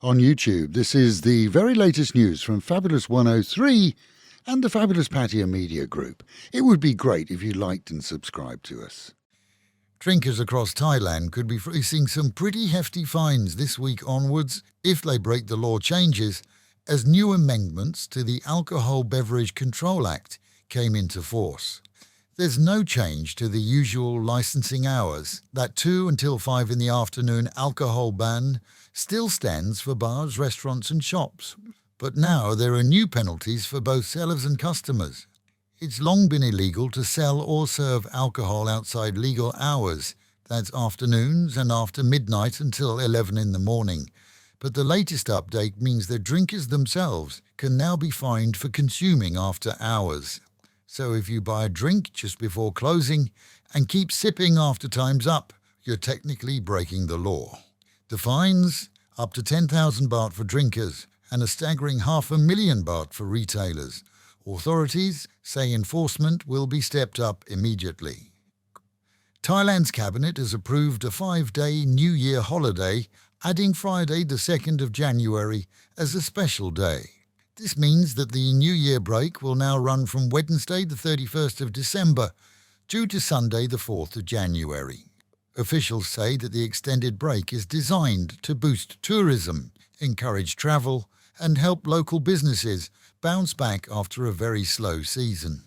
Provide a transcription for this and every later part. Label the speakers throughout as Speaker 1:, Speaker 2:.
Speaker 1: on YouTube. This is the very latest news from Fabulous 103 and the Fabulous Pattaya Media Group. It would be great if you liked and subscribed to us. Drinkers across Thailand could be facing some pretty hefty fines this week onwards if they break the law changes, as new amendments to the Alcohol Beverage Control Act came into force. There's no change to the usual licensing hours. That 2 until 5 in the afternoon alcohol ban still stands for bars, restaurants and shops. But now there are new penalties for both sellers and customers. It's long been illegal to sell or serve alcohol outside legal hours. That's afternoons and after midnight until 11 in the morning. But the latest update means that drinkers themselves can now be fined for consuming after hours. So if you buy a drink just before closing and keep sipping after time's up, you're technically breaking the law. The fines, up to 10,000 baht for drinkers and a staggering 500,000 baht for retailers. Authorities say enforcement will be stepped up immediately. Thailand's cabinet has approved a 5-day New Year holiday, adding Friday the 2nd of January as a special day. This means that the New Year break will now run from Wednesday the 31st of December due to Sunday the 4th of January. Officials say that the extended break is designed to boost tourism, encourage travel and help local businesses bounce back after a very slow season.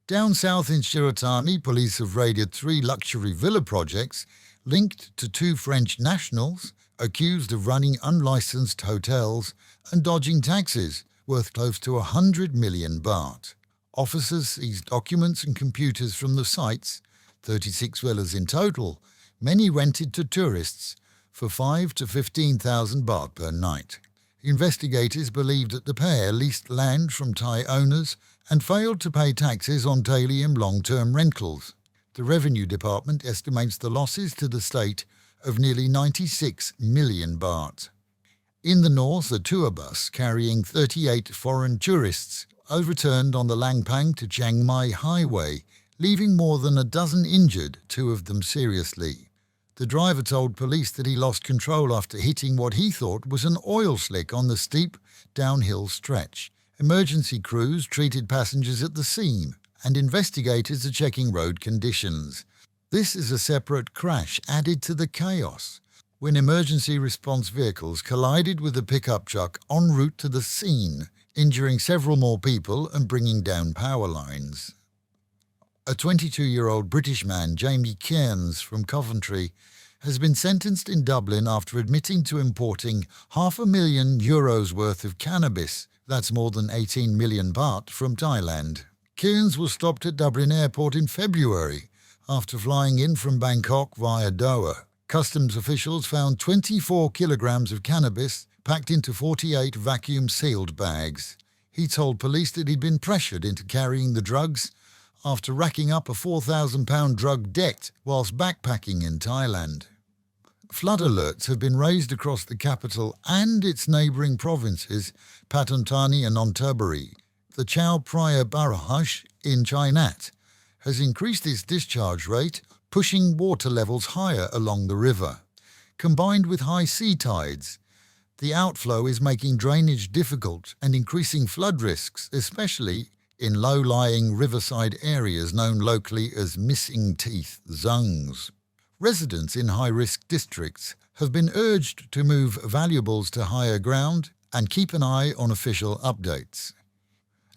Speaker 1: Down south in Shiratani, police have raided 3 luxury villa projects linked to 2 French nationals accused of running unlicensed hotels and dodging taxes worth close to 100 million baht. Officers seized documents and computers from the sites, 36 villas in total, many rented to tourists, for 5 to 15,000 baht per night. Investigators believe that the pair leased land from Thai owners and failed to pay taxes on daily and long-term rentals. The Revenue Department estimates the losses to the state of nearly 96 million baht. In the north, a tour bus carrying 38 foreign tourists overturned on the Langpang to Chiang Mai highway, leaving more than a dozen injured, 2 of them seriously. The driver told police that he lost control after hitting what he thought was an oil slick on the steep, downhill stretch. Emergency crews treated passengers at the scene, and investigators are checking road conditions. This is a separate crash added to the chaos when emergency response vehicles collided with a pickup truck en route to the scene, injuring several more people and bringing down power lines. A 22-year-old British man, Jamie Cairns from Coventry, has been sentenced in Dublin after admitting to importing €500,000 worth of cannabis, that's more than 18 million baht, from Thailand. Cairns was stopped at Dublin Airport in February after flying in from Bangkok via Doha. Customs officials found 24 kilograms of cannabis packed into 48 vacuum-sealed bags. He told police that he'd been pressured into carrying the drugs after racking up a £4,000 drug debt whilst backpacking in Thailand. Flood alerts have been raised across the capital and its neighbouring provinces, Pattaya and Nonthaburi. The Chao Phraya barrage in Chainat has increased its discharge rate, pushing water levels higher along the river. Combined with high sea tides, the outflow is making drainage difficult and increasing flood risks, especially in low-lying riverside areas known locally as missing teeth zones. Residents in high-risk districts have been urged to move valuables to higher ground and keep an eye on official updates.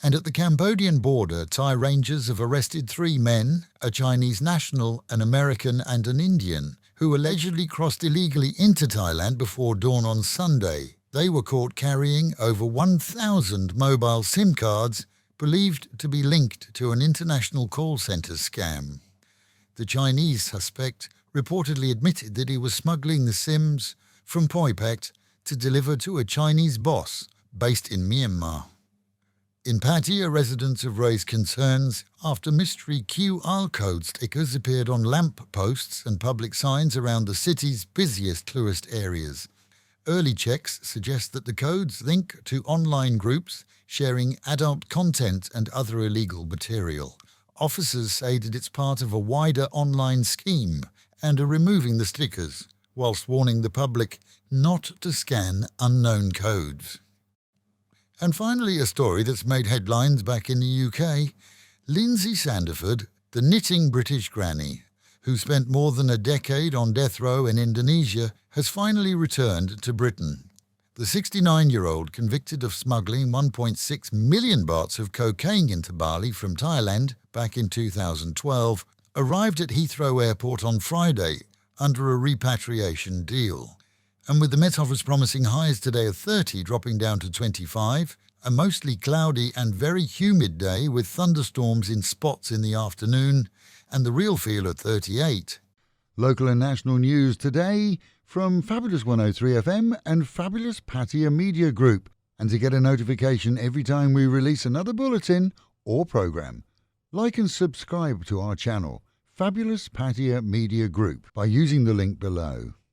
Speaker 1: And at the Cambodian border, Thai rangers have arrested 3 men, a Chinese national, an American and an Indian, who allegedly crossed illegally into Thailand before dawn on Sunday. They were caught carrying over 1,000 mobile SIM cards believed to be linked to an international call centre scam. The Chinese suspect reportedly admitted that he was smuggling the SIMs from Phuket to deliver to a Chinese boss based in Myanmar. In Pattaya, residents have raised concerns after mystery QR code stickers appeared on lamp posts and public signs around the city's busiest tourist areas. Early checks suggest that the codes link to online groups sharing adult content and other illegal material. Officers say that it's part of a wider online scheme and are removing the stickers, whilst warning the public not to scan unknown codes. And finally, a story that's made headlines back in the UK. Lindsay Sanderford, the knitting British granny, who spent more than a decade on death row in Indonesia, has finally returned to Britain. The 69-year-old, convicted of smuggling 1.6 million bahts of cocaine into Bali from Thailand back in 2012, arrived at Heathrow Airport on Friday under a repatriation deal. And with the Met Office promising highs today of 30 dropping down to 25, a mostly cloudy and very humid day with thunderstorms in spots in the afternoon, and the real feel at 38. Local and national news today from Fabulous 103 FM and Fabulous Pattaya Media Group. And to get a notification every time we release another bulletin or programme, like and subscribe to our channel, Fabulous Pattaya Media Group, by using the link below.